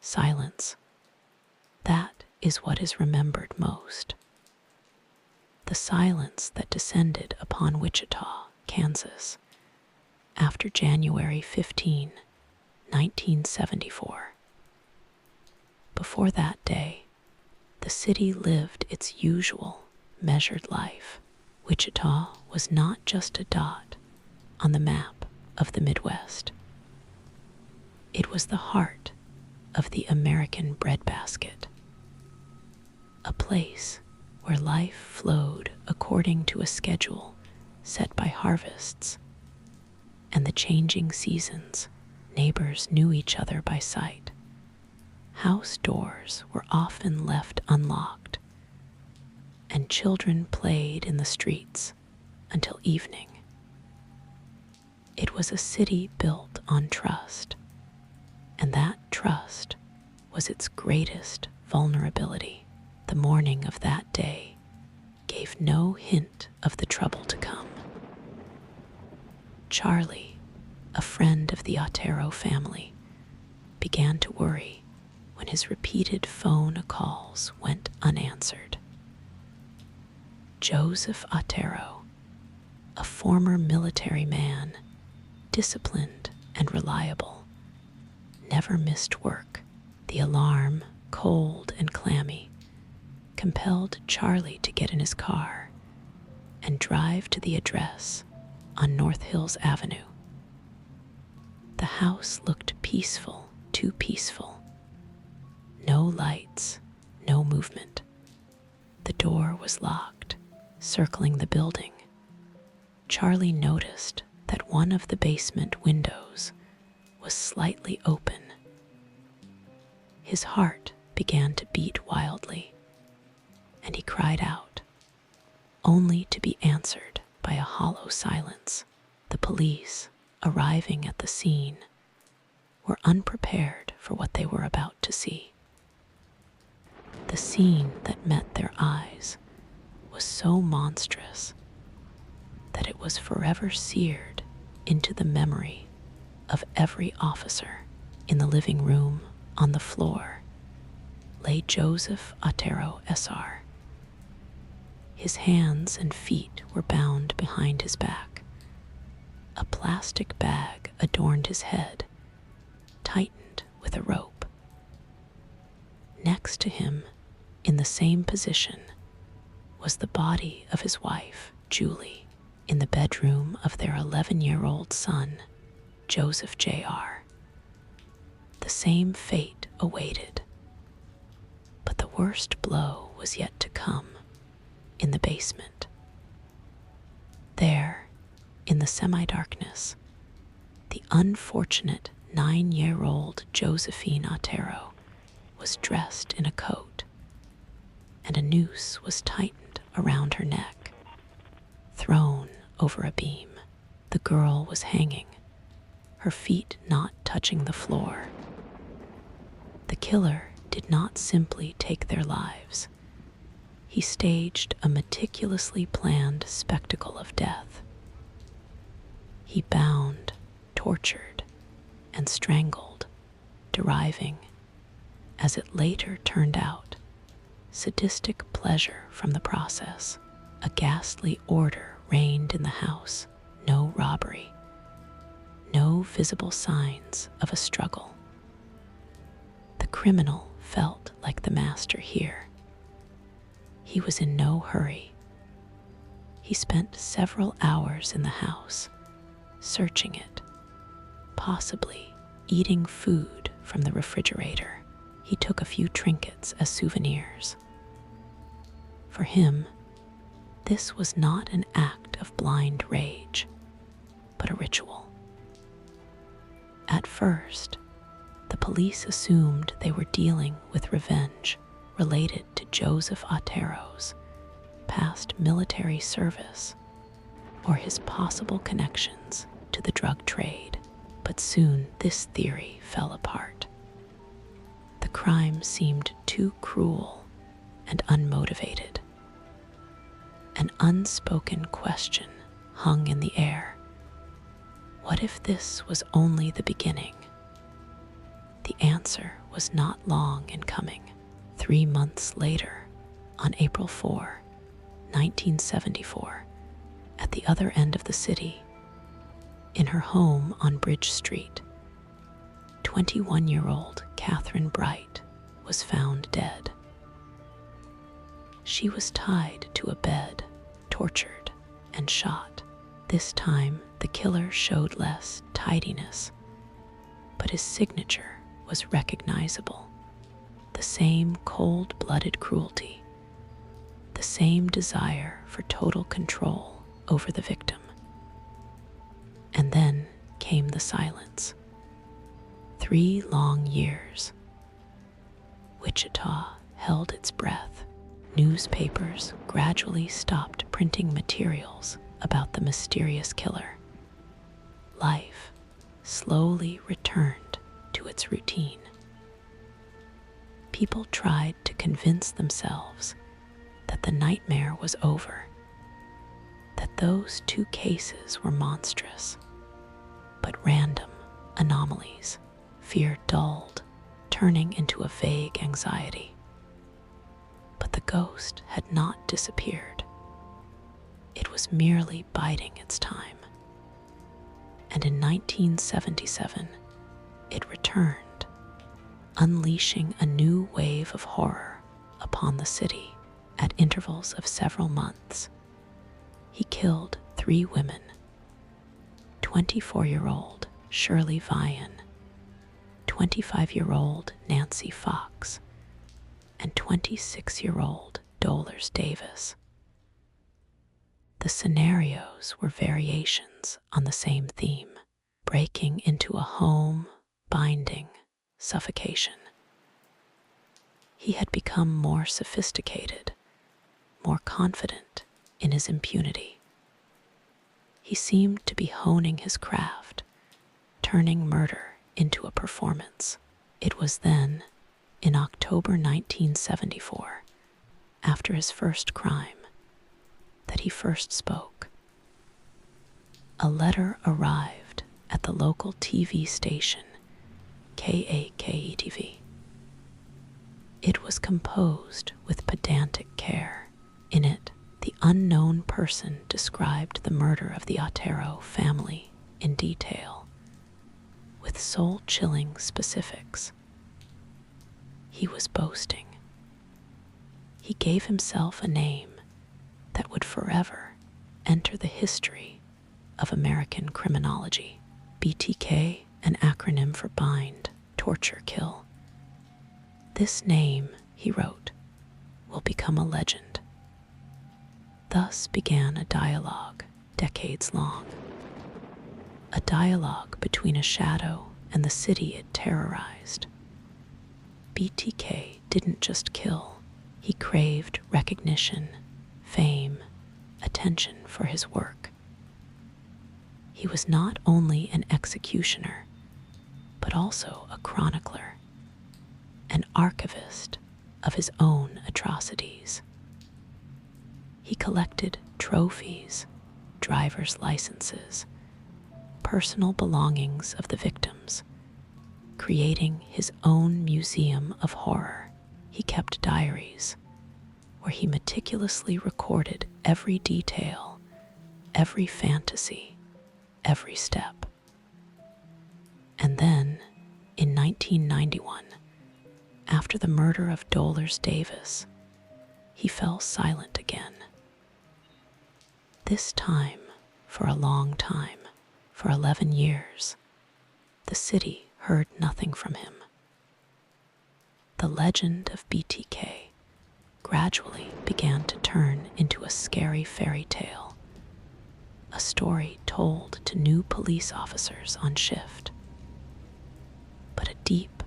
silence. That is what is remembered most. The silence that descended upon Wichita, Kansas, after January 15, 1974. Before that day, the city lived its usual, measured life. Wichita was not just a dot on the map of the Midwest. It was the heart of the American breadbasket, a place where life flowed according to a schedule set by harvests and the changing seasons. Neighbors knew each other by sight. House doors were often left unlocked, and children played in the streets until evening. It was a city built on trust, and that trust was its greatest vulnerability. The morning of that day gave no hint of the trouble to come. Charlie, a friend of the Otero family, began to worry when his repeated phone calls went unanswered. Joseph Otero, a former military man, disciplined and reliable, never missed work. The alarm, cold and clammy, compelled Charlie to get in his car and drive to the address on North Hills Avenue. The house looked peaceful, too peaceful. No lights, no movement. The door was locked. Circling the building, Charlie noticed that one of the basement windows was slightly open. His heart began to beat wildly, and he cried out, only to be answered by a hollow silence. The police, arriving at the scene, were unprepared for what they were about to see. The scene that met their eyes was so monstrous that it was forever seared into the memory of every officer. In the living room, on the floor, lay Joseph Otero SR. His hands and feet were bound behind his back. A plastic bag adorned his head, tightened with a rope. Next to him, in the same position, was the body of his wife, Julie, in the bedroom of their 11-year-old son, Joseph Jr. The same fate awaited. But the worst blow was yet to come, in the basement. There, in the semi-darkness, the unfortunate 9-year-old Josephine Otero was dressed in a coat, and a noose was tightened around her neck. Thrown over a beam, the girl was hanging, her feet not touching the floor. The killer did not simply take their lives. He staged a meticulously planned spectacle of death. He bound, tortured, and strangled, deriving, as it later turned out, sadistic pleasure from the process. A ghastly order reigned in the house. No robbery. No visible signs of a struggle. The criminal felt like the master here. He was in no hurry. He spent several hours in the house, searching it, possibly eating food from the refrigerator. He took a few trinkets as souvenirs. For him, this was not an act of blind rage, but a ritual. At first, the police assumed they were dealing with revenge related to Joseph Otero's past military service or his possible connections to the drug trade, but soon this theory fell apart. The crime seemed too cruel and unmotivated. An unspoken question hung in the air. What if this was only the beginning? The answer was not long in coming. 3 months later, on April 4, 1974, at the other end of the city, in her home on Bridge Street, 21-year-old Catherine Bright was found dead. She was tied to a bed, tortured, and shot. This time, the killer showed less tidiness, but his signature was recognizable. The same cold-blooded cruelty, the same desire for total control over the victim. And then came the silence. 3 long years. Wichita held its breath. Newspapers gradually stopped printing materials about the mysterious killer. Life slowly returned to its routine. People tried to convince themselves that the nightmare was over, that those 2 cases were monstrous, but random anomalies. Fear dulled, turning into a vague anxiety. But the ghost had not disappeared. It was merely biding its time. And in 1977, it returned, unleashing a new wave of horror upon the city at intervals of several months. He killed 3 women: 24-year-old Shirley Vian, 25-year-old Nancy Fox, and 26-year-old Dolores Davis. The scenarios were variations on the same theme: breaking into a home, binding, suffocation. He had become more sophisticated, more confident in his impunity. He seemed to be honing his craft, turning murder into a performance. It was then, in October 1974, after his first crime, that he first spoke. A letter arrived at the local TV station, KAKE-TV. It was composed with pedantic care. In it, the unknown person described the murder of the Otero family in detail, with soul-chilling specifics. He was boasting. He gave himself a name that would forever enter the history of American criminology. BTK, an acronym for bind, torture, kill. This name, he wrote, will become a legend. Thus began a dialogue, decades long. A dialogue between a shadow and the city it terrorized. BTK didn't just kill, he craved recognition, fame, attention for his work. He was not only an executioner, but also a chronicler, an archivist of his own atrocities. He collected trophies, driver's licenses, personal belongings of the victims, creating his own museum of horror. He kept diaries where he meticulously recorded every detail, every fantasy, every step. And then, in 1991, after the murder of Dolores Davis, he fell silent again. This time, for a long time, for 11 years, the city heard nothing from him. The legend of BTK gradually began to turn into a scary fairy tale, a story told to new police officers on shift. But a deep,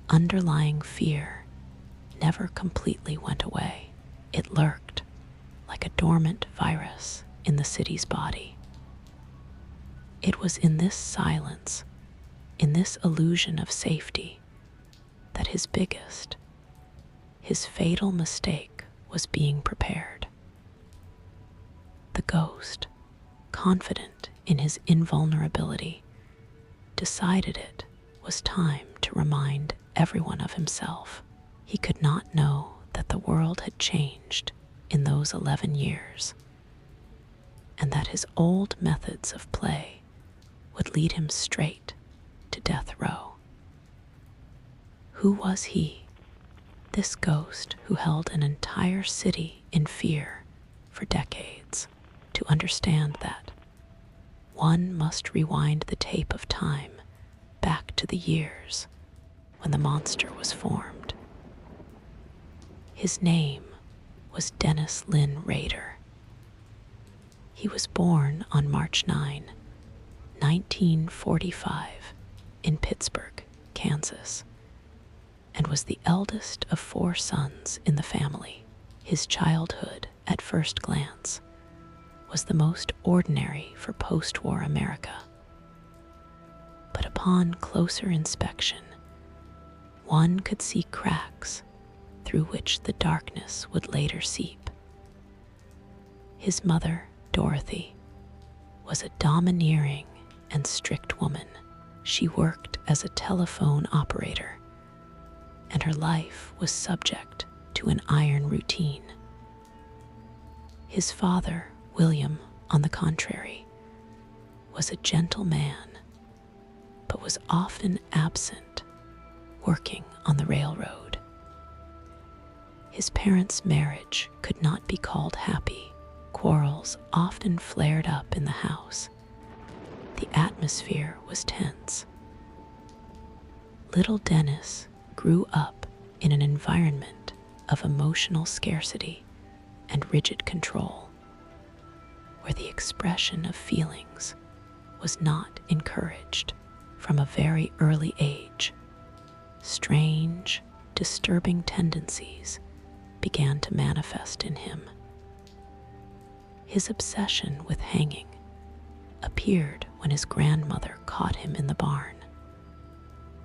underlying fear never completely went away. It lurked like a dormant virus in the city's body. It was in this silence, in this illusion of safety, that his biggest, his fatal mistake was being prepared. The ghost, confident in his invulnerability, decided it was time to remind everyone of himself. He could not know that the world had changed in those 11 years, and that his old methods of play would lead him straight to death row. Who was he, this ghost who held an entire city in fear for decades? To understand that, one must rewind the tape of time back to the years when the monster was formed. His name was Dennis Rader. He was born on March 9, 1945, in Pittsburgh, Kansas, and was the eldest of 4 sons in the family. His childhood, at first glance, was the most ordinary for post-war America. But upon closer inspection, one could see cracks through which the darkness would later seep. His mother, Dorothy, was a domineering and strict woman. She worked as a telephone operator, and her life was subject to an iron routine. His father, William, on the contrary, was a gentle man, but was often absent, working on the railroad. His parents' marriage could not be called happy. Quarrels often flared up in the house. The atmosphere was tense. Little Dennis grew up in an environment of emotional scarcity and rigid control, where the expression of feelings was not encouraged. From a very early age, strange, disturbing tendencies began to manifest in him. His obsession with hanging appeared when his grandmother caught him in the barn,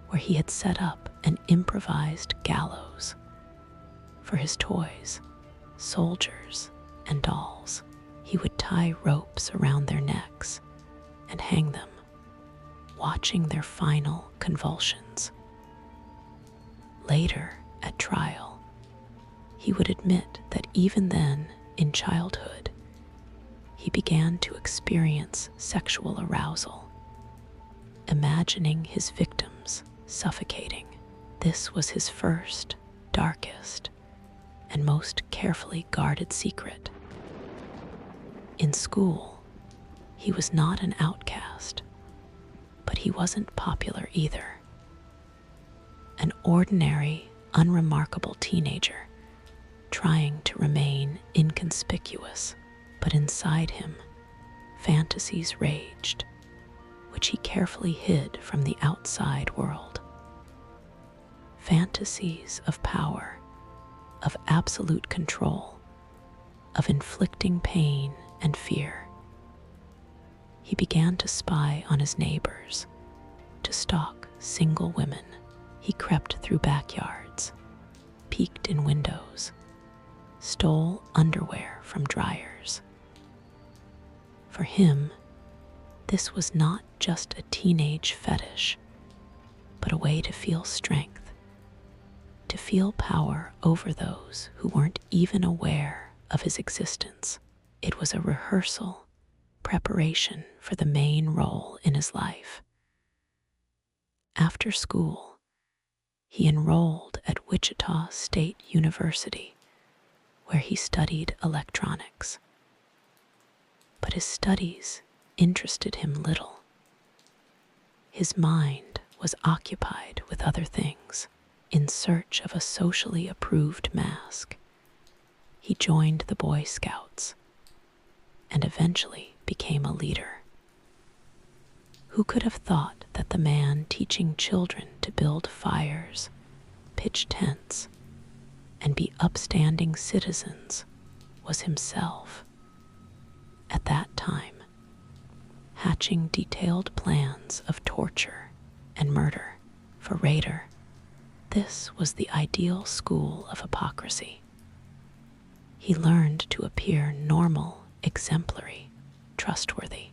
where he had set up an improvised gallows for his toys, soldiers, and dolls. He would tie ropes around their necks and hang them, watching their final convulsions. Later, at trial, he would admit that even then, in childhood, he began to experience sexual arousal, imagining his victims suffocating. This was his first, darkest, and most carefully guarded secret. In school, he was not an outcast, but he wasn't popular either. An ordinary, unremarkable teenager trying to remain inconspicuous, but inside him, fantasies raged, which he carefully hid from the outside world. Fantasies of power, of absolute control, of inflicting pain and fear. He began to spy on his neighbors, to stalk single women. He crept through backyards, peeked in windows, stole underwear from dryers. For him, this was not just a teenage fetish, but a way to feel strength, to feel power over those who weren't even aware of his existence. It was a rehearsal, preparation for the main role in his life. After school, he enrolled at Wichita State University, where he studied electronics. But his studies interested him little. His mind was occupied with other things. In search of a socially approved mask, he joined the Boy Scouts and eventually became a leader. Who could have thought that the man teaching children to build fires, pitch tents, and be upstanding citizens was himself, at that time, hatching detailed plans of torture and murder? For Rader, this was the ideal school of hypocrisy. He learned to appear normal, exemplary, trustworthy.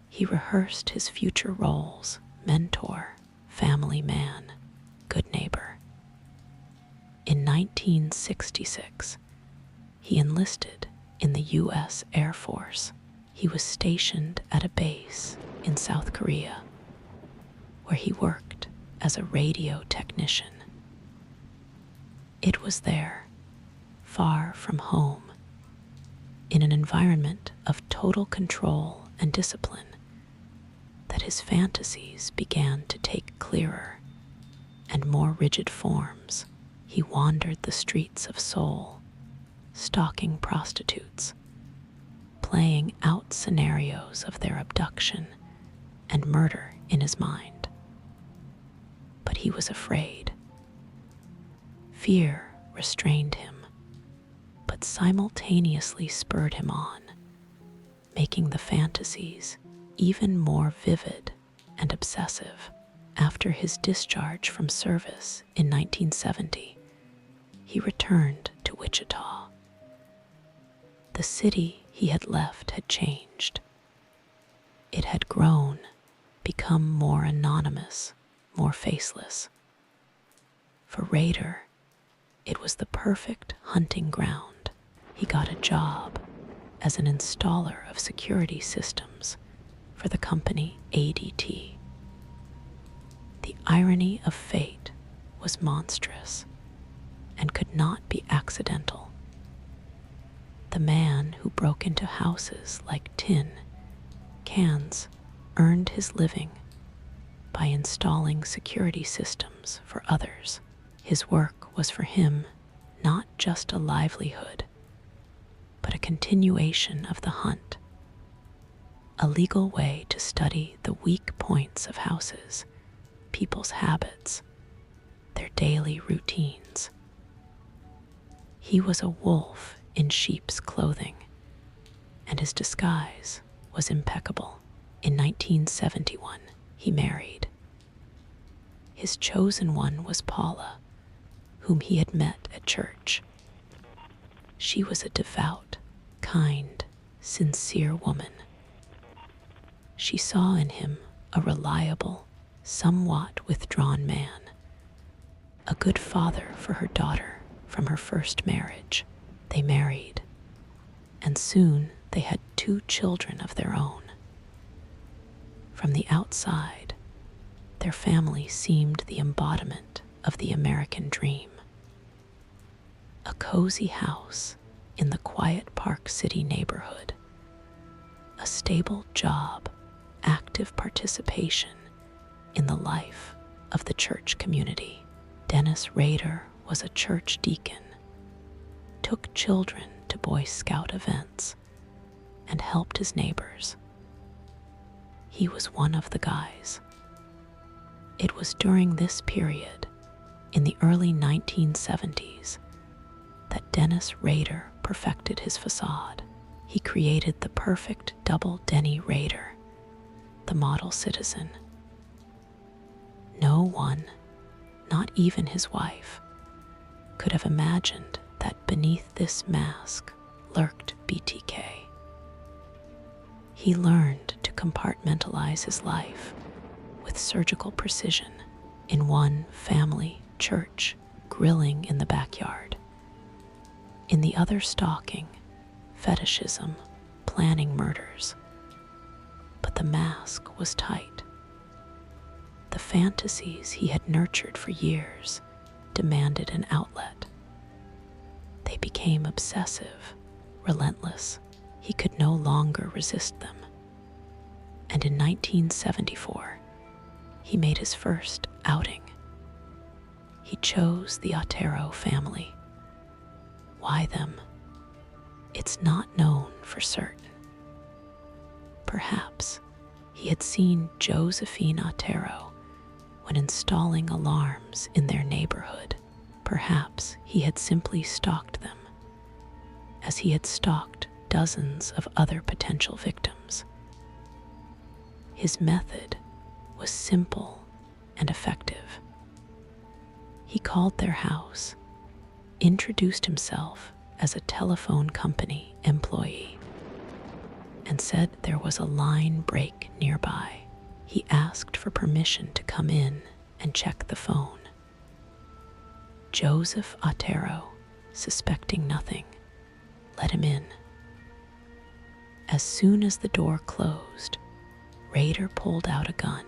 He rehearsed his future roles: mentor, family man, good neighbor. In 1966, he enlisted in the U.S. Air Force. He was stationed at a base in South Korea, where he worked as a radio technician. It was there, far from home, in an environment of total control and discipline, that his fantasies began to take clearer and more rigid forms. He wandered the streets of Seoul, stalking prostitutes, playing out scenarios of their abduction and murder in his mind. But he was afraid. Fear restrained him, but simultaneously spurred him on, making the fantasies even more vivid and obsessive. After his discharge from service in 1970, he returned to Wichita. The city he had left had changed. It had grown, become more anonymous, more faceless. For Rader, it was the perfect hunting ground. He got a job as an installer of security systems for the company ADT. The irony of fate was monstrous and could not be accidental. The man who broke into houses like tin cans earned his living by installing security systems for others. His work was for him not just a livelihood, but a continuation of the hunt, a legal way to study the weak points of houses, people's habits, their daily routines. He was a wolf in sheep's clothing, and his disguise was impeccable. In 1971, he married. His chosen one was Paula, whom he had met at church. She was a devout, kind, sincere woman. She saw in him a reliable, somewhat withdrawn man, a good father for her daughter from her first marriage. They married, and soon they had 2 children of their own. From the outside, their family seemed the embodiment of the American dream. A cozy house in the quiet Park City neighborhood, a stable job, active participation in the life of the church community. Dennis Rader was a church deacon, took children to Boy Scout events, and helped his neighbors. He was one of the guys. It was during this period, in the early 1970s, that Dennis Rader perfected his facade. He created the perfect double Denny Rader, the model citizen. No one, not even his wife, could have imagined that beneath this mask lurked BTK. He learned to compartmentalize his life with surgical precision, in one family church, grilling in the backyard, in the other stalking, fetishism, planning murders. But the mask was tight. The fantasies he had nurtured for years demanded an outlet. They became obsessive, relentless. He could no longer resist them. And in 1974, he made his first outing. He chose the Otero family. Why them? It's not known for certain. Perhaps he had seen Josephine Otero when installing alarms in their neighborhood. Perhaps he had simply stalked them, as he had stalked dozens of other potential victims. His method was simple and effective. He called their house, introduced himself as a telephone company employee, and said there was a line break nearby. He asked for permission to come in and check the phone. Joseph Otero, suspecting nothing, let him in. As soon as the door closed, Rader pulled out a gun.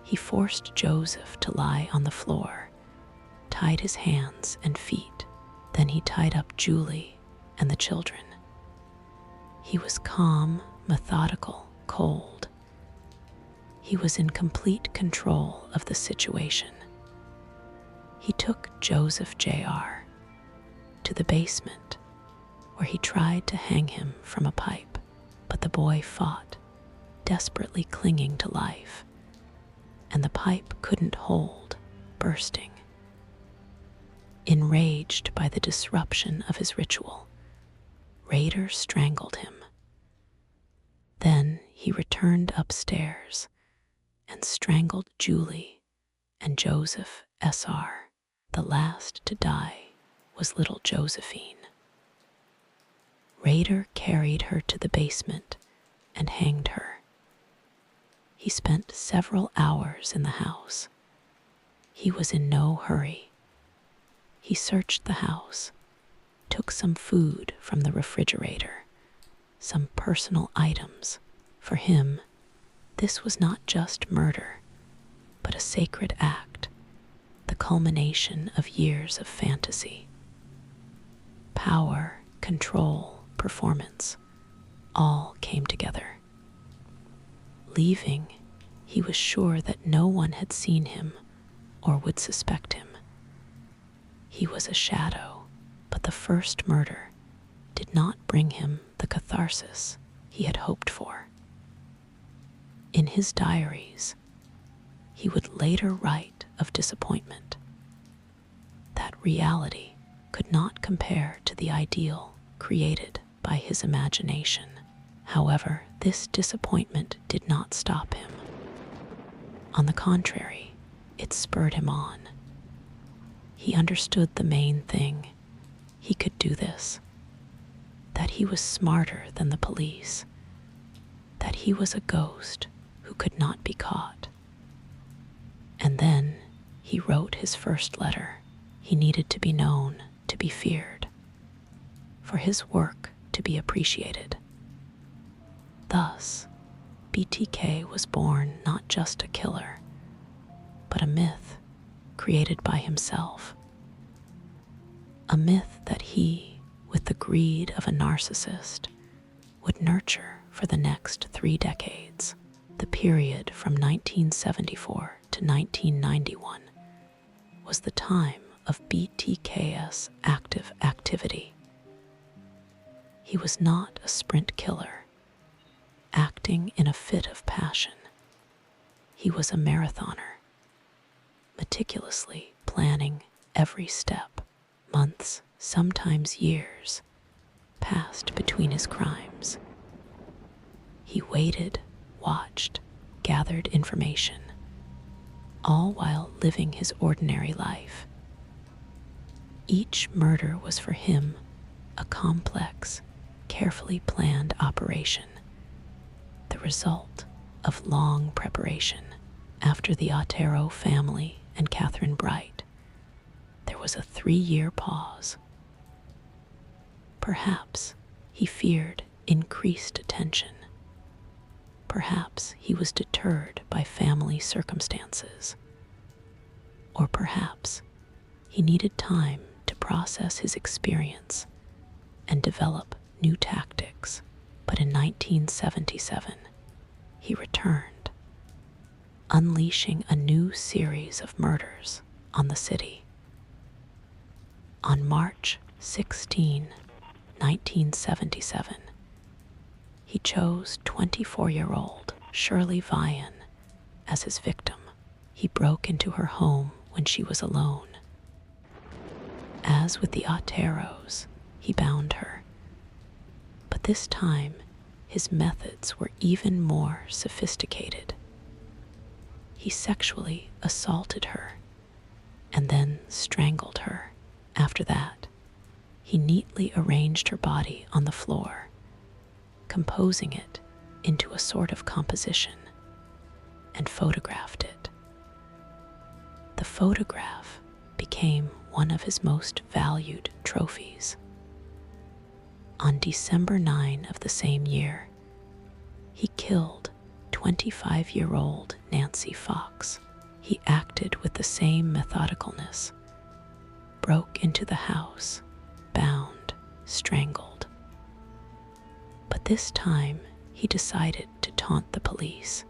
He forced Joseph to lie on the floor, tied his hands and feet. Then he tied up Julie and the children. He was calm, methodical, cold. He was in complete control of the situation. He took Joseph Jr. to the basement, where he tried to hang him from a pipe, but the boy fought, desperately clinging to life, and the pipe couldn't hold, bursting. Enraged by the disruption of his ritual, Rader strangled him. Then he returned upstairs and strangled Julie and Joseph Sr. The last to die was little Josephine. Rader carried her to the basement and hanged her. He spent several hours in the house. He was in no hurry. He searched the house, took some food from the refrigerator, some personal items. For him, this was not just murder, but a sacred act, the culmination of years of fantasy. Power, control, performance, all came together. Leaving, he was sure that no one had seen him or would suspect him. He was a shadow, but the first murder did not bring him the catharsis he had hoped for. In his diaries, he would later write of disappointment, that reality could not compare to the ideal created by his imagination. However, this disappointment did not stop him. On the contrary, it spurred him on. He understood the main thing. He could do this. That he was smarter than the police. That he was a ghost who could not be caught. And then he wrote his first letter. He needed to be known, to be feared, for his work to be appreciated. Thus, BTK was born not just a killer, but a myth created by himself. A myth that he, with the greed of a narcissist, would nurture for the next 3 decades. The period from 1974 to 1991 was the time of BTK's active activity. He was not a sprint killer, acting in a fit of passion. He was a marathoner, meticulously planning every step. Months, sometimes years, passed between his crimes. He waited, watched, gathered information, all while living his ordinary life. Each murder was for him a complex, carefully planned operation, the result of long preparation. After the Otero family and Catherine Bright, there was a 3-year pause. Perhaps he feared increased attention. Perhaps he was deterred by family circumstances. Or perhaps he needed time to process his experience and develop new tactics. But in 1977, he returned, unleashing a new series of murders on the city. On March 16, 1977, he chose 24-year-old Shirley Vian as his victim. He broke into her home when she was alone. As with the Oteros, he bound her. But this time, his methods were even more sophisticated. He sexually assaulted her and then strangled her. After that, he neatly arranged her body on the floor, composing it into a sort of composition, and photographed it. photograph became one of his most valued trophies. On December 9 of the same year, he killed 25-year-old Nancy Fox. He acted with the same methodicalness, broke into the house, bound, strangled. But this time, he decided to taunt the police.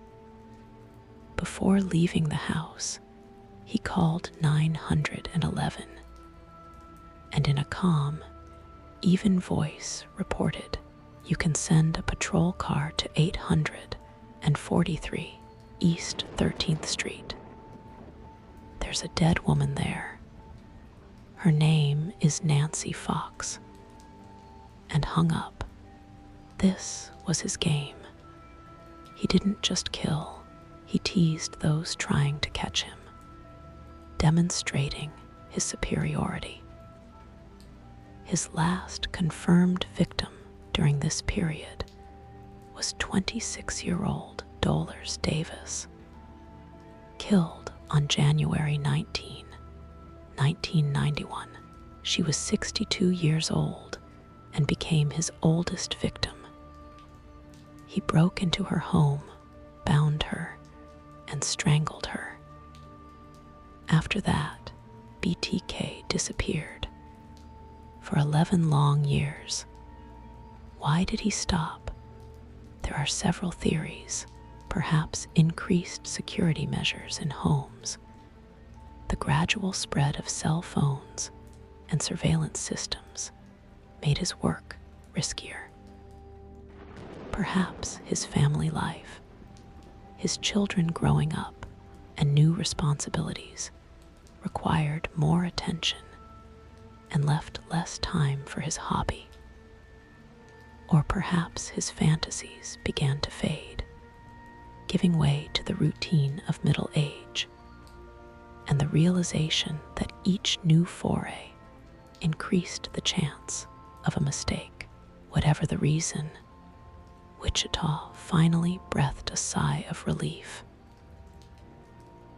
Before leaving the house, he called 911, and in a calm, even voice reported, "You can send a patrol car to 843 East 13th Street. There's a dead woman there. Her name is Nancy Fox," and hung up. This was his game. He didn't just kill, he teased those trying to catch him, demonstrating his superiority. His last confirmed victim during this period was 26-year-old Dolores Davis, killed on January 19, 1991. She was 62 years old and became his oldest victim. He broke into her home, bound her, and strangled her. After that, BTK disappeared for 11 long years. Why did he stop? There are several theories. Perhaps increased security measures in homes, the gradual spread of cell phones and surveillance systems made his work riskier. Perhaps his family life, his children growing up, and new responsibilities required more attention and left less time for his hobby. Or perhaps his fantasies began to fade, giving way to the routine of middle age and the realization that each new foray increased the chance of a mistake. Whatever the reason, Wichita finally breathed a sigh of relief.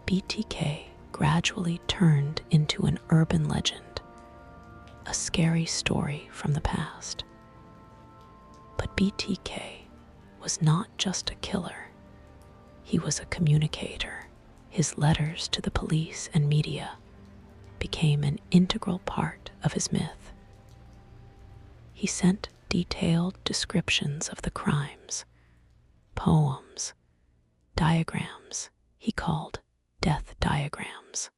BTK gradually turned into an urban legend, a scary story from the past. But BTK was not just a killer. He was a communicator. His letters to the police and media became an integral part of his myth. He sent detailed descriptions of the crimes, poems, diagrams he called death diagrams.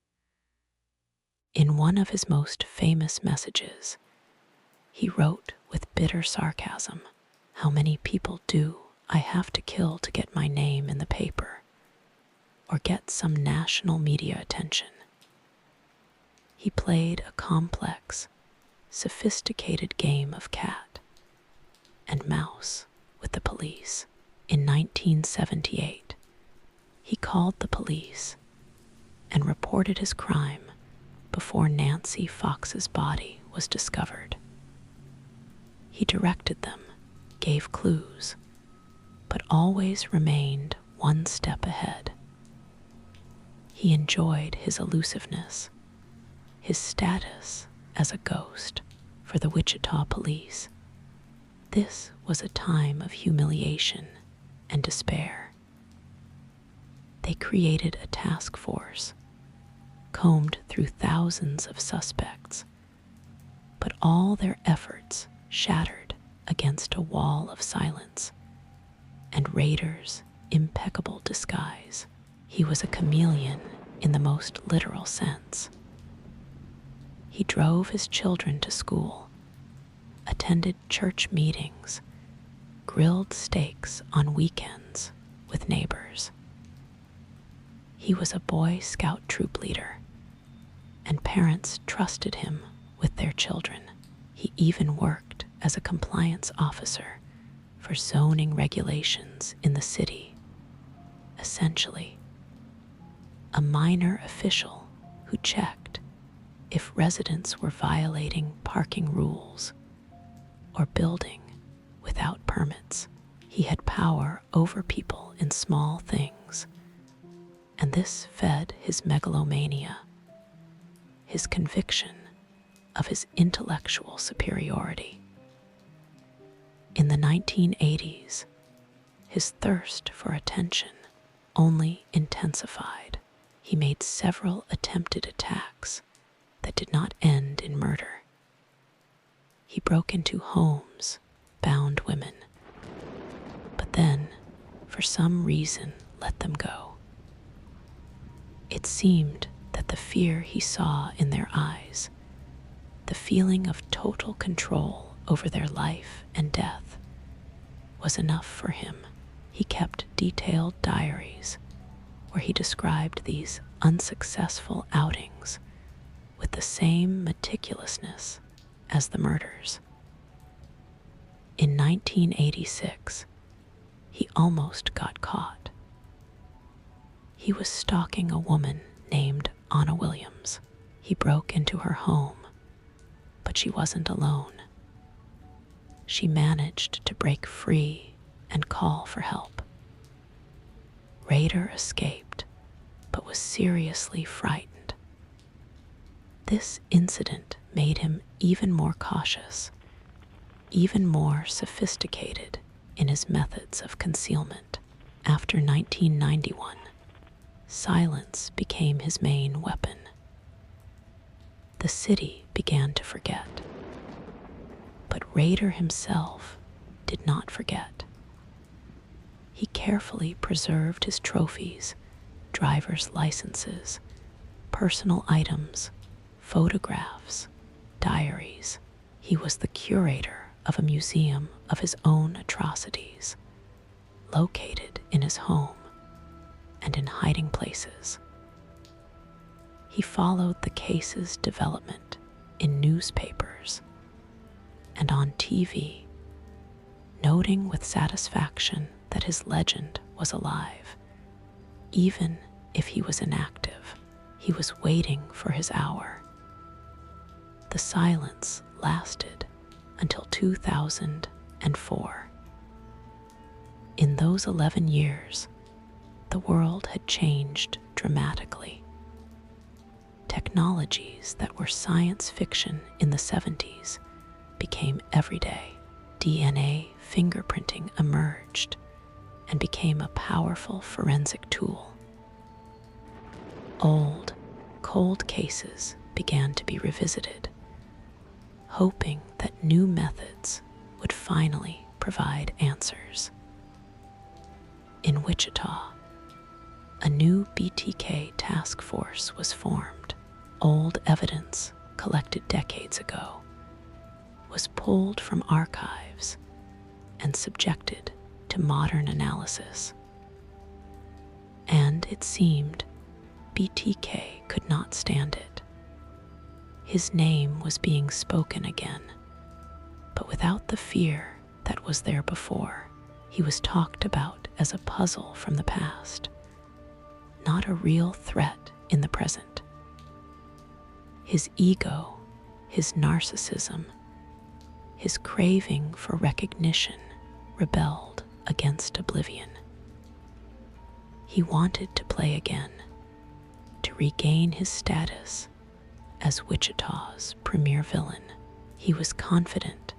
In one of his most famous messages, he wrote with bitter sarcasm, "How many people do I have to kill to get my name in the paper or get some national media attention?" He played a complex, sophisticated game of cat and mouse with the police. In 1978, he called the police and reported his crime before Nancy Fox's body was discovered. He directed them, gave clues, but always remained one step ahead. He enjoyed his elusiveness, his status as a ghost for the Wichita police. This was a time of humiliation and despair. They created a task force, combed through thousands of suspects, but all their efforts shattered against a wall of silence and Rader's impeccable disguise. He was a chameleon in the most literal sense. He drove his children to school, attended church meetings, grilled steaks on weekends with neighbors. He was a Boy Scout troop leader, and parents trusted him with their children. He even worked as a compliance officer for zoning regulations in the city. Essentially, a minor official who checked if residents were violating parking rules or building without permits. He had power over people in small things, and this fed his megalomania. his conviction of his intellectual superiority. In the 1980s, his thirst for attention only intensified. He made several attempted attacks that did not end in murder. He broke into homes, bound women, but then, for some reason, let them go. It seemed that the fear he saw in their eyes, the feeling of total control over their life and death, was enough for him. He kept detailed diaries where he described these unsuccessful outings with the same meticulousness as the murders. In 1986, he almost got caught. He was stalking a woman named Anna Williams. He broke into her home, but she wasn't alone. She managed to break free and call for help. Rader escaped, but was seriously frightened. This incident made him even more cautious, even more sophisticated in his methods of concealment. After 1991, silence became his main weapon. The city began to forget. But Rader himself did not forget. He carefully preserved his trophies, driver's licenses, personal items, photographs, diaries. He was the curator of a museum of his own atrocities, located in his home and in hiding places. He followed the case's development in newspapers and on TV, noting with satisfaction that his legend was alive. Even if he was inactive, he was waiting for his hour. The silence lasted until 2004. In those 11 years, the world had changed dramatically. Technologies that were science fiction in the 70s became everyday. DNA fingerprinting emerged and became a powerful forensic tool. Old, cold cases began to be revisited, hoping that new methods would finally provide answers. In Wichita, a new BTK task force was formed. Old evidence collected decades ago was pulled from archives and subjected to modern analysis. And it seemed BTK could not stand it. His name was being spoken again, but without the fear that was there before. He was talked about as a puzzle from the past, not a real threat in the present. His ego, his narcissism, his craving for recognition rebelled against oblivion. He wanted to play again, to regain his status as Wichita's premier villain. He was confident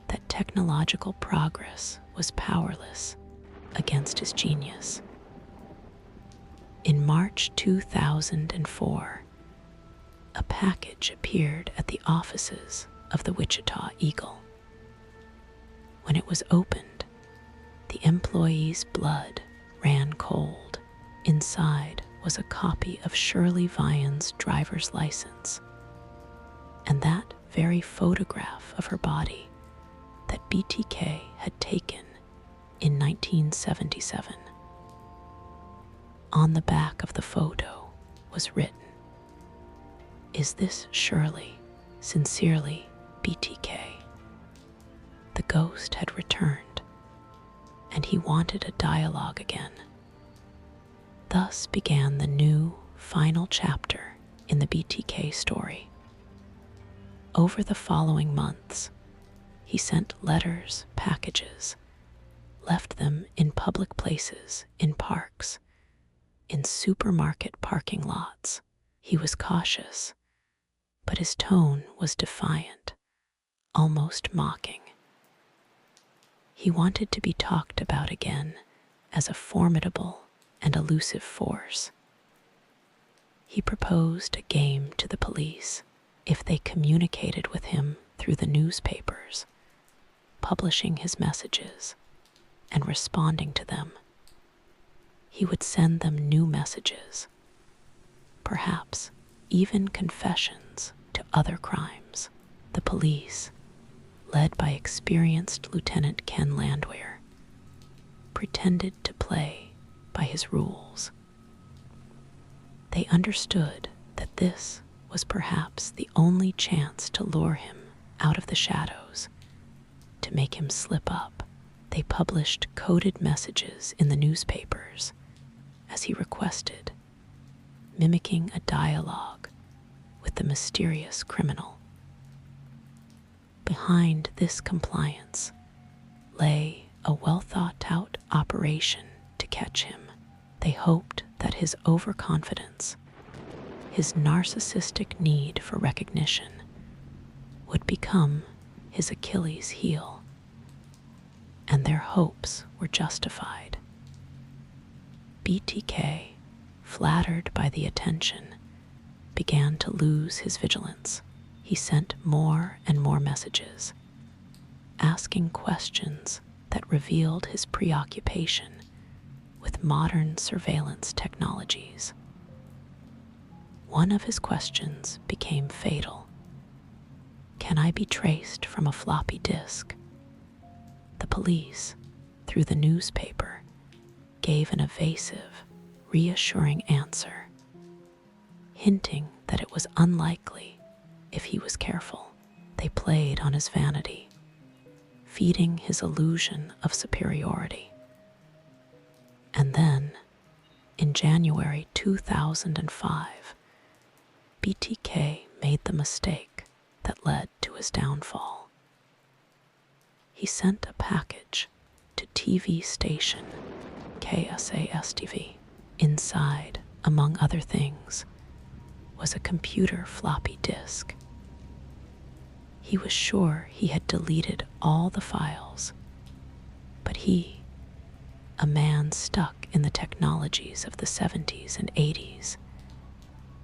that technological progress was powerless against his genius. In March 2004, a package appeared at the offices of the Wichita Eagle. When it was opened, the employee's blood ran cold. Inside was a copy of Shirley Vian's driver's license, and that very photograph of her body that BTK had taken in 1977. On the back of the photo was written, "Is this Shirley? Sincerely, BTK." The ghost had returned, and he wanted a dialogue again. Thus began the new, final chapter in the BTK story. Over the following months, he sent letters, packages, left them in public places, in parks, in supermarket parking lots. He was cautious, but his tone was defiant, almost mocking. He wanted to be talked about again as a formidable and elusive force. He proposed a game to the police if they communicated with him through the newspapers, publishing his messages and responding to them. He would send them new messages, perhaps even confessions to other crimes. The police, led by experienced Lieutenant Ken Landwehr, pretended to play by his rules. They understood that this was perhaps the only chance to lure him out of the shadows, to make him slip up. They published coded messages in the newspapers, as he requested, mimicking a dialogue with the mysterious criminal. Behind this compliance lay a well-thought-out operation to catch him. They hoped that his overconfidence, his narcissistic need for recognition, would become his Achilles heel, and their hopes were justified. BTK, flattered by the attention, began to lose his vigilance. He sent more and more messages, asking questions that revealed his preoccupation with modern surveillance technologies. One of his questions became fatal. Can I be traced from a floppy disk? The police, through the newspaper, gave an evasive, reassuring answer, hinting that it was unlikely if he was careful. They played on his vanity, feeding his illusion of superiority. And then, in January 2005, BTK made the mistake that led to his downfall. He sent a package to TV station KSAS-TV. Inside, among other things, was a computer floppy disk. He was sure he had deleted all the files, but he, a man stuck in the technologies of the 70s and 80s,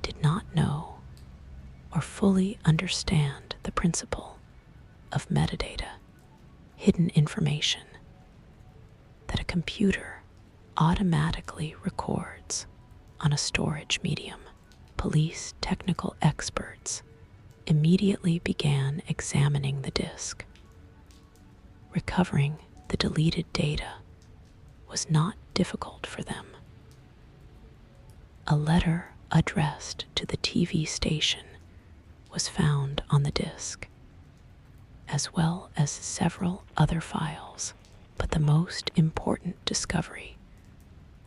did not know or fully understand the principle of metadata, hidden information, that a computer automatically records on a storage medium. Police technical experts immediately began examining the disk. Recovering the deleted data was not difficult for them. A letter addressed to the TV station was found on the disk, as well as several other files. But the most important discovery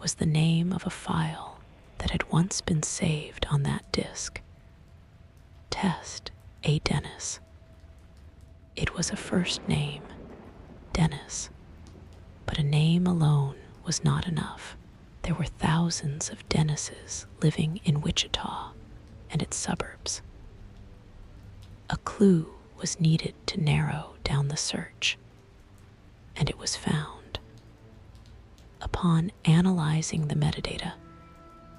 was the name of a file that had once been saved on that disk. Test A. Dennis. It was a first name, Dennis, but a name alone was not enough. There were thousands of Dennises living in Wichita and its suburbs. A clue was needed to narrow down the search, and it was found. Upon analyzing the metadata,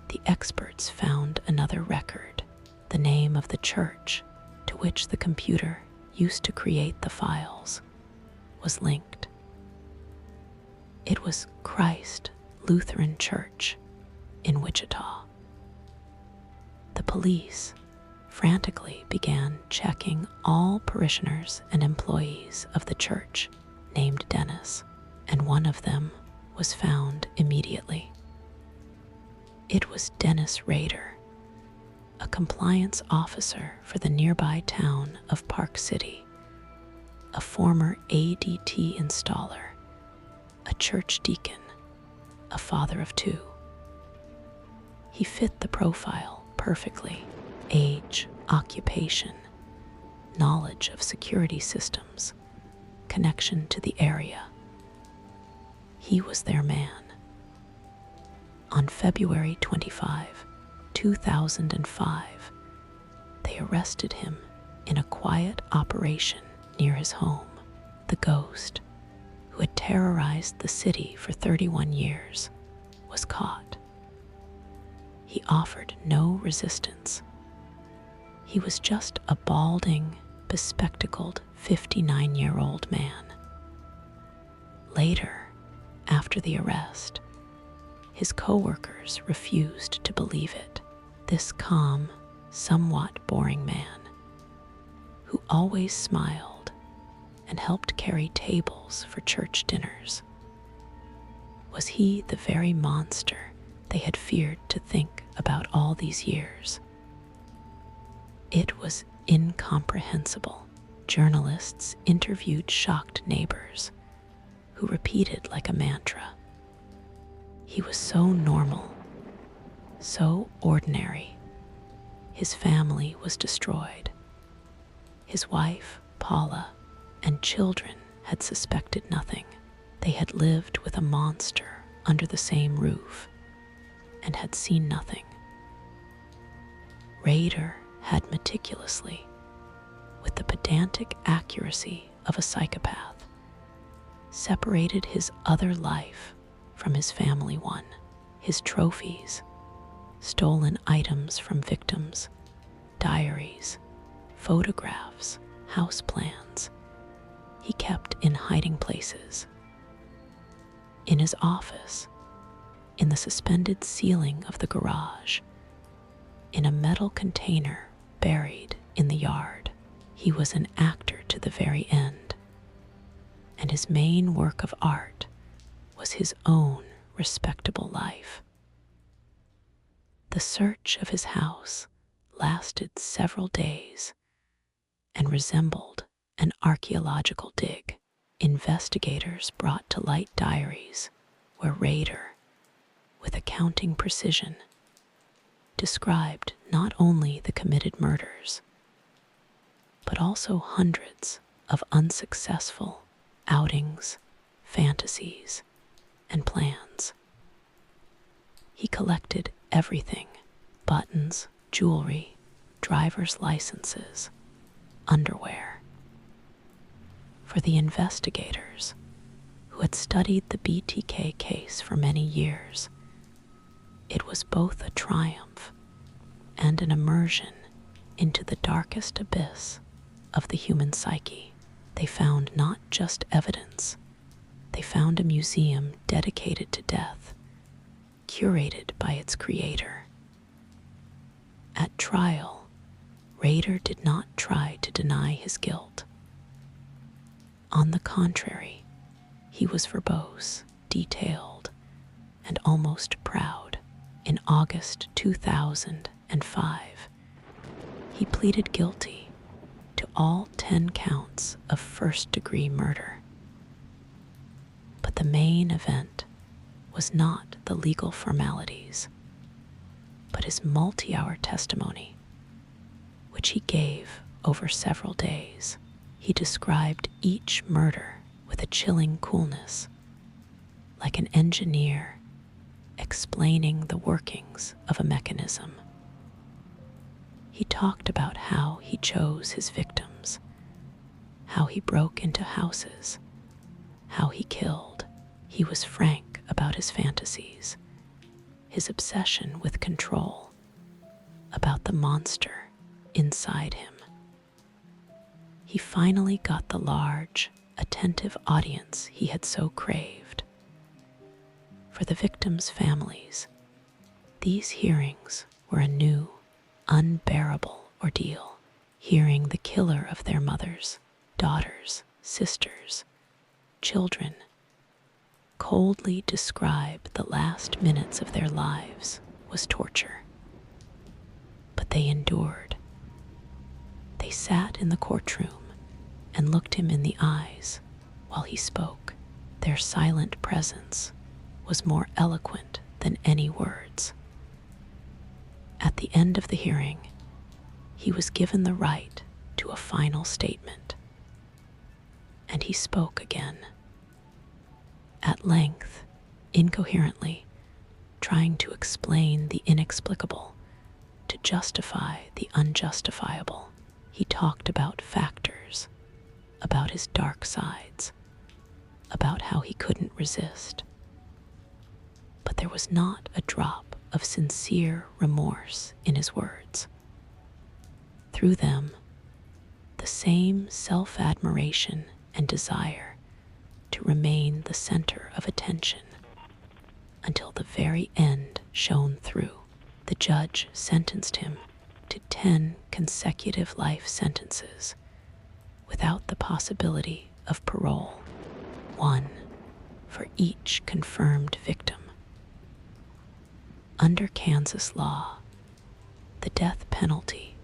the experts found another record. The name of the church to which the computer used to create the files was linked. It was Christ Lutheran Church in Wichita. The police frantically began checking all parishioners and employees of the church named Dennis, and one of them was found immediately. It was Dennis Rader, a compliance officer for the nearby town of Park City, a former ADT installer, a church deacon, a father of two. He fit the profile perfectly: age, occupation, knowledge of security systems, connection to the area. He was their man. On February 25, 2005, they they arrested him in a quiet operation near his home. The ghost, who had terrorized the city for 31 years, was caught. He offered no resistance. He was just a balding, bespectacled 59-year-old man. Later, after the arrest, his co-workers refused to believe it. This calm, somewhat boring man, who always smiled and helped carry tables for church dinners, was he the very monster they had feared to think about all these years? It was incomprehensible. Journalists interviewed shocked neighbors who repeated like a mantra, "He was so normal, so ordinary. His family was destroyed. His wife, Paula, and children had suspected nothing. They had lived with a monster under the same roof and had seen nothing." Rader had meticulously, with the pedantic accuracy of a psychopath, separated his other life from his family one. His trophies, stolen items from victims, diaries, photographs, house plans, he kept in hiding places. In his office, in the suspended ceiling of the garage, in a metal container buried in the yard. He was an actor to the very end, and his main work of art was his own respectable life. The search of his house lasted several days and resembled an archaeological dig. Investigators brought to light diaries where Rader, with accounting precision, described not only the committed murders, but also hundreds of unsuccessful outings, fantasies, and plans. He collected everything: buttons, jewelry, driver's licenses, underwear. For the investigators, who had studied the BTK case for many years, it was both a triumph and an immersion into the darkest abyss of the human psyche. They found not just evidence, they found a museum dedicated to death, curated by its creator. At trial, Rader did not try to deny his guilt. On the contrary, he was verbose, detailed, and almost proud. In August 2005, he pleaded guilty to all 10 counts of first-degree murder. But the main event was not the legal formalities, but his multi-hour testimony, which he gave over several days. He described each murder with a chilling coolness, like an engineer explaining the workings of a mechanism. He talked about how he chose his victims, how he broke into houses, how he killed. He was frank about his fantasies, his obsession with control, about the monster inside him. He finally got the large, attentive audience he had so craved. For the victims' families, these hearings were a new, unbearable ordeal. Hearing the killer of their mothers, daughters, sisters, children coldly describe the last minutes of their lives was torture. But they endured. They sat in the courtroom and looked him in the eyes while he spoke. Their silent presence was more eloquent than any words. At the end of the hearing, he was given the right to a final statement, and he spoke again, at length, incoherently, trying to explain the inexplicable, to to justify the unjustifiable. He talked about factors, about his dark sides, about how he couldn't resist. But there was not a drop of sincere remorse in his words. Through them, the same self-admiration and desire to remain the center of attention until the very end shone through. The judge sentenced him to 10 consecutive life sentences without the possibility of parole, one for each confirmed victim. Under Kansas law, the death penalty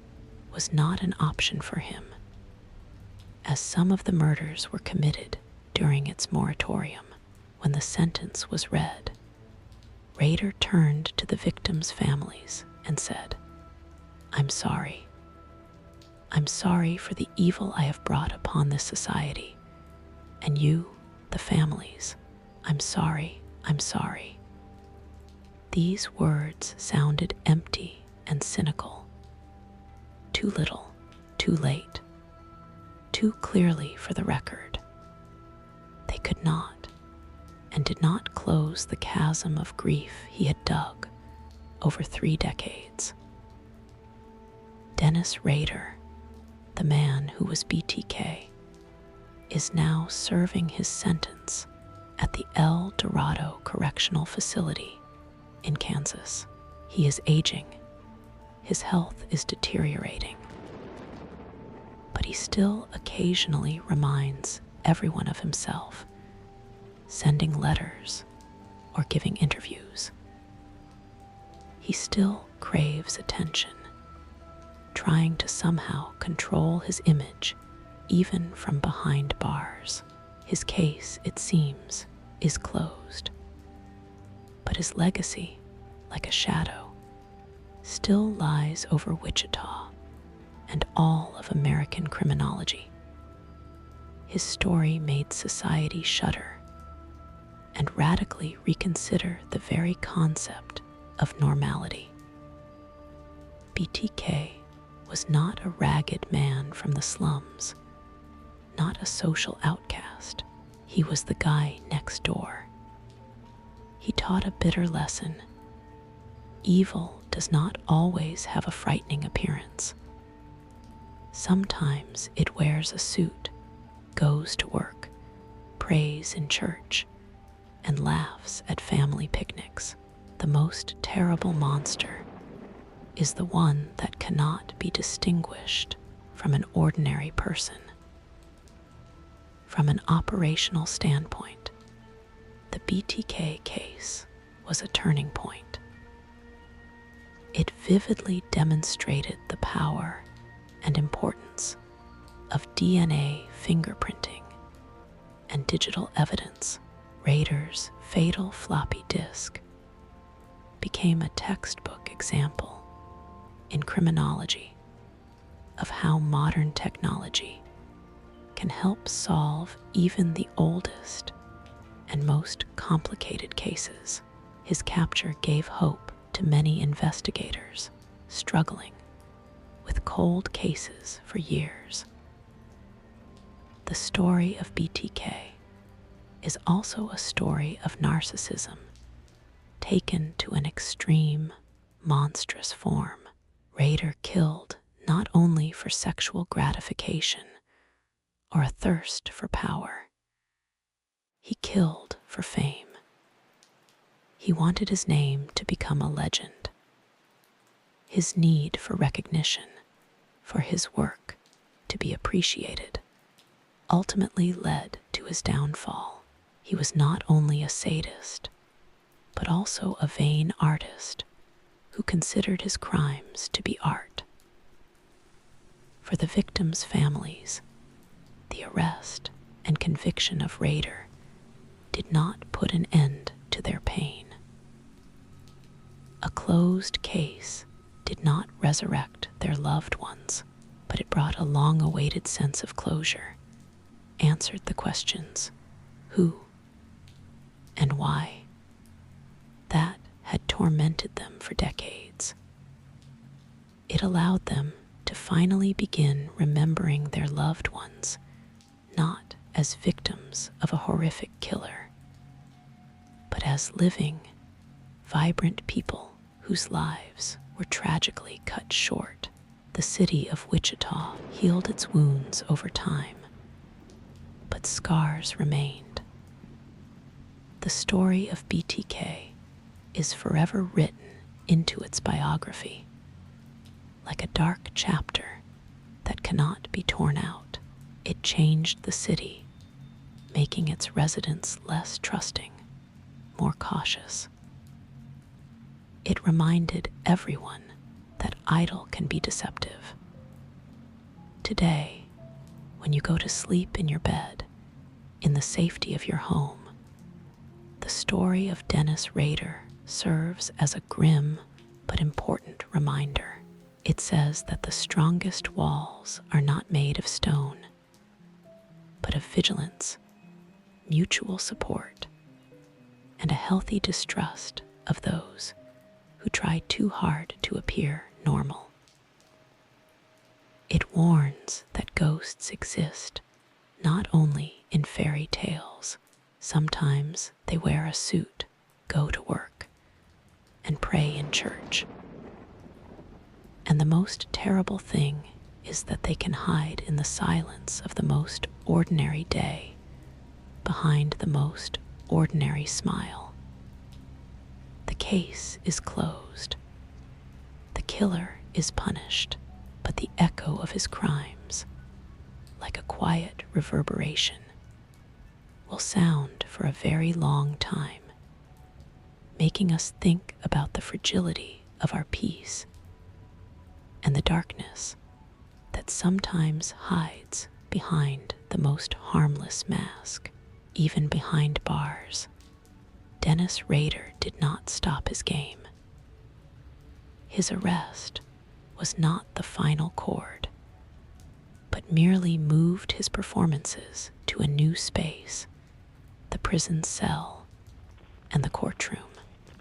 was not an option for him, as some of the murders were committed during its moratorium. When the sentence was read, Rader turned to the victims' families and said, "I'm sorry. I'm sorry for the evil I have brought upon this society. And you, the families, I'm sorry, I'm sorry." These words sounded empty and cynical. Too little, too late, too clearly for the record. They could not and did not close the chasm of grief he had dug over 3 decades. Dennis Rader, the man who was BTK, is now serving his sentence at the El Dorado Correctional Facility in Kansas. He is aging. His health is deteriorating. But he still occasionally reminds everyone of himself, sending letters or giving interviews. He still craves attention, trying to somehow control his image even from behind bars. His case, it seems, is closed. But his legacy, like a shadow, still lies over Wichita and all of American criminology. His story made society shudder and radically reconsider the very concept of normality. BTK was not a ragged man from the slums, not a social outcast. He was the guy next door. He taught a bitter lesson. Evil does not always have a frightening appearance. Sometimes it wears a suit, goes to work, prays in church, and laughs at family picnics. The most terrible monster is the one that cannot be distinguished from an ordinary person. From an operational standpoint, the BTK case was a turning point. It vividly demonstrated the power and importance of DNA fingerprinting and digital evidence. Rader's fatal floppy disk became a textbook example in criminology of how modern technology can help solve even the oldest and most complicated cases. His capture gave hope to many investigators struggling with cold cases for years. The story of BTK is also a story of narcissism taken to an extreme, monstrous form. Rader killed not only for sexual gratification or a thirst for power. He killed for fame. He wanted his name to become a legend. His need for recognition, for his work to be appreciated, ultimately led to his downfall. He was not only a sadist, but also a vain artist who considered his crimes to be art. For the victims' families, the arrest and conviction of Rader did not put an end to their pain. A closed case did not resurrect their loved ones, but it brought a long-awaited sense of closure, answered the questions, who and why, that had tormented them for decades. It allowed them to finally begin remembering their loved ones, not as victims of a horrific killer, but as living, vibrant people whose lives were tragically cut short. The city of Wichita healed its wounds over time, but scars remained. The story of BTK is forever written into its biography, like a dark chapter that cannot be torn out. It changed the city, making its residents less trusting, more cautious. It reminded everyone that idle can be deceptive. Today, when you go to sleep in your bed, in the safety of your home, the story of Dennis Rader serves as a grim but important reminder. It says that the strongest walls are not made of stone, but of vigilance, mutual support, and a healthy distrust of those who try too hard to appear normal. It warns that ghosts exist not only in fairy tales. Sometimes they wear a suit, go to work, and pray in church. And the most terrible thing is that they can hide in the silence of the most ordinary day, behind the most ordinary smile. The case is closed. The killer is punished, but the echo of his crimes, like a quiet reverberation, will sound for a very long time, making us think about the fragility of our peace and the darkness that sometimes hides behind the most harmless mask. Even behind bars, Dennis Rader did not stop his game. His arrest was not the final chord, but merely moved his performances to a new space, the prison cell and the courtroom.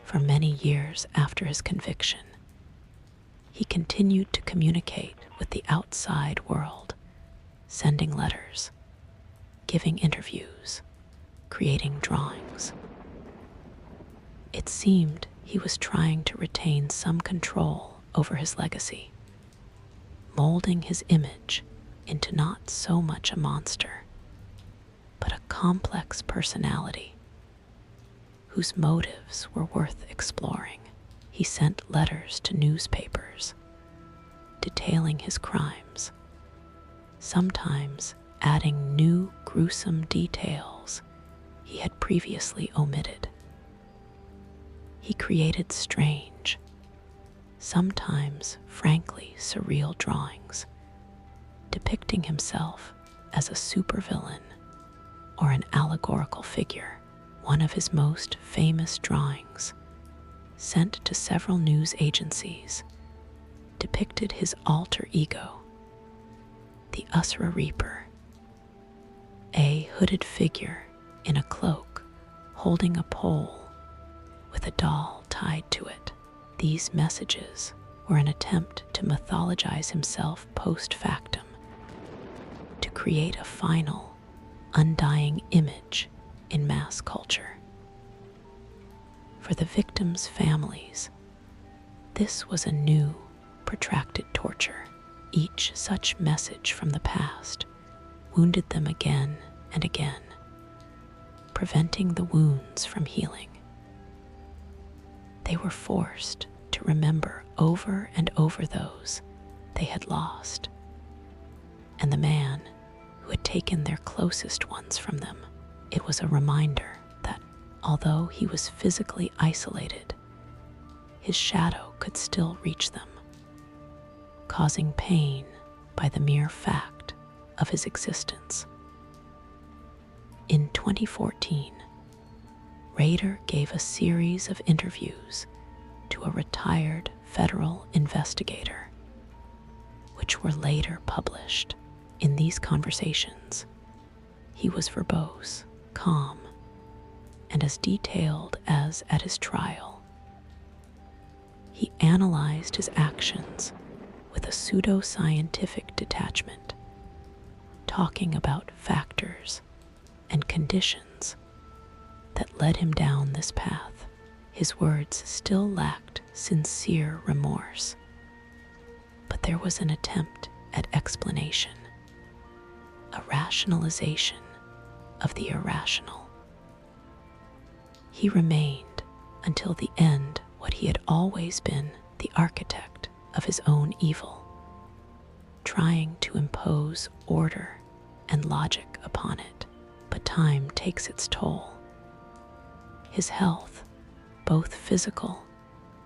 For many years after his conviction, he continued to communicate with the outside world, sending letters, giving interviews, creating drawings. It seemed he was trying to retain some control over his legacy, molding his image into not so much a monster, but a complex personality whose motives were worth exploring. He sent letters to newspapers, detailing his crimes, sometimes adding new gruesome details he had previously omitted. He created strange, sometimes frankly surreal drawings, depicting himself as a supervillain or an allegorical figure. One of his most famous drawings, sent to several news agencies, depicted his alter ego, the Usra Reaper, a hooded figure in a cloak holding a pole with a doll tied to it. These messages were an attempt to mythologize himself post factum, to create a final, undying image in mass culture. For the victims' families, this was a new, protracted torture. Each such message from the past wounded them again and again, preventing the wounds from healing. They were forced to remember over and over those they had lost, and the man who had taken their closest ones from them. It was a reminder that, although he was physically isolated, his shadow could still reach them, causing pain by the mere fact of his existence. In 2014, Rader gave a series of interviews to a retired federal investigator, which were later published. In these conversations, he was verbose, calm, and as detailed as at his trial. He analyzed his actions with a pseudo-scientific detachment, talking about factors and conditions that led him down this path. His words still lacked sincere remorse, but there was an attempt at explanation, a rationalization of the irrational. He remained until the end what he had always been, the architect of his own evil, trying to impose order and logic upon it. But time takes its toll. His health, both physical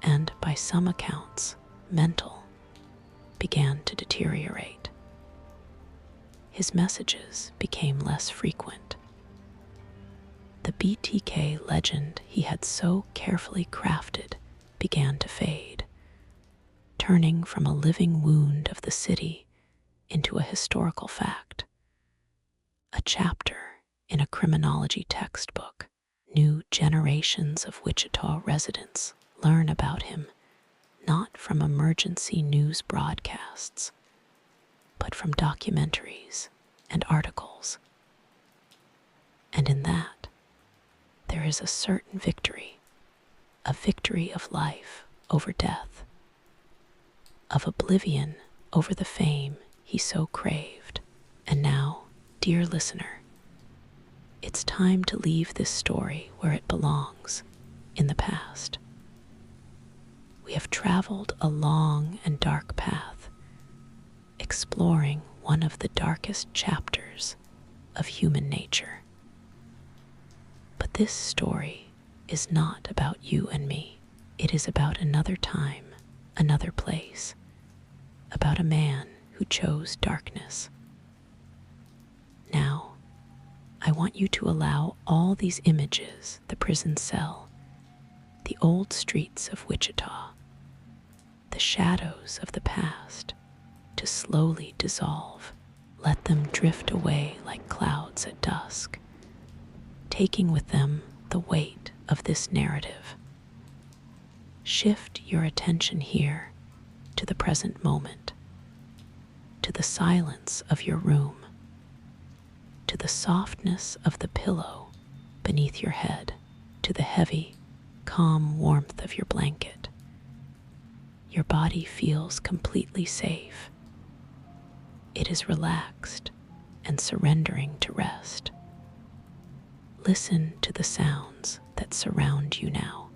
and, by some accounts, mental, began to deteriorate. His messages became less frequent. The BTK legend he had so carefully crafted began to fade, turning from a living wound of the city into a historical fact, a chapter in a criminology textbook. New generations of Wichita residents learn about him not from emergency news broadcasts, but from documentaries and articles. And in that, there is a certain victory, a victory of life over death, of oblivion over the fame he so craved. And now, dear listener, it's time to leave this story where it belongs, in the past. We have traveled a long and dark path, exploring one of the darkest chapters of human nature. But this story is not about you and me. It is about another time, another place, about a man who chose darkness. Now, I want you to allow all these images, the prison cell, the old streets of Wichita, the shadows of the past, to slowly dissolve. Let them drift away like clouds at dusk, taking with them the weight of this narrative. Shift your attention here to the present moment, to the silence of your room, to the softness of the pillow beneath your head, to the heavy, calm warmth of your blanket. Your body feels completely safe. It is relaxed and surrendering to rest. Listen to the sounds that surround you now.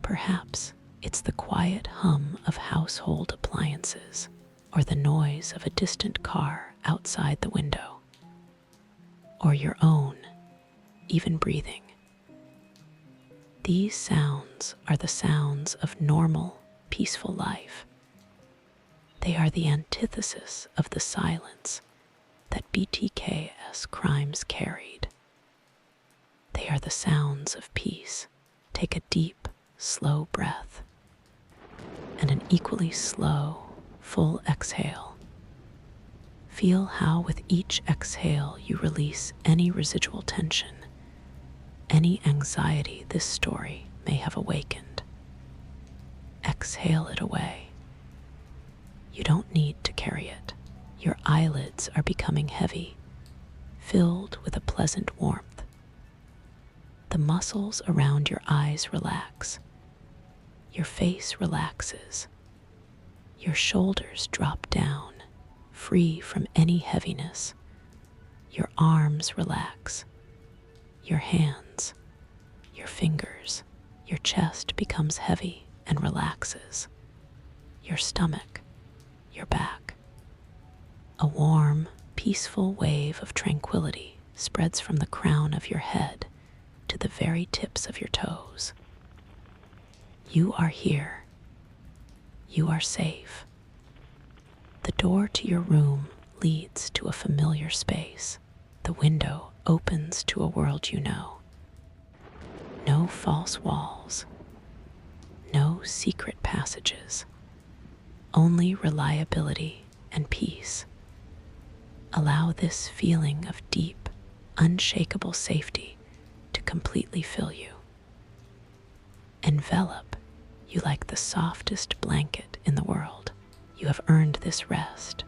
Perhaps it's the quiet hum of household appliances or the noise of a distant car outside the window, or your own, even breathing. These sounds are the sounds of normal, peaceful life. They are the antithesis of the silence that BTK's crimes carried. They are the sounds of peace. Take a deep, slow breath and an equally slow, full exhale. Feel how with each exhale you release any residual tension, any anxiety this story may have awakened. Exhale it away. You don't need to carry it. Your eyelids are becoming heavy, filled with a pleasant warmth. The muscles around your eyes relax. Your face relaxes. Your shoulders drop down, free from any heaviness. Your arms relax. Your hands, your fingers, your chest becomes heavy and relaxes. Your stomach, your back. A warm, peaceful wave of tranquility spreads from the crown of your head to the very tips of your toes. You are here. You are safe. The door to your room leads to a familiar space. The window opens to a world you know. No false walls. No secret passages. Only reliability and peace. Allow this feeling of deep, unshakable safety to completely fill you. Envelop you like the softest blanket in the world. You have earned this rest.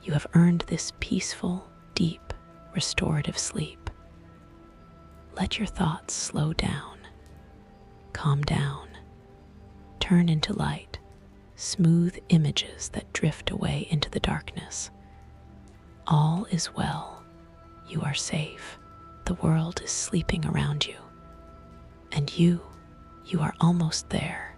You have earned this peaceful, deep, restorative sleep. Let your thoughts slow down, calm down, turn into light, smooth images that drift away into the darkness. All is well. You are safe. The world is sleeping around you. And you are almost there.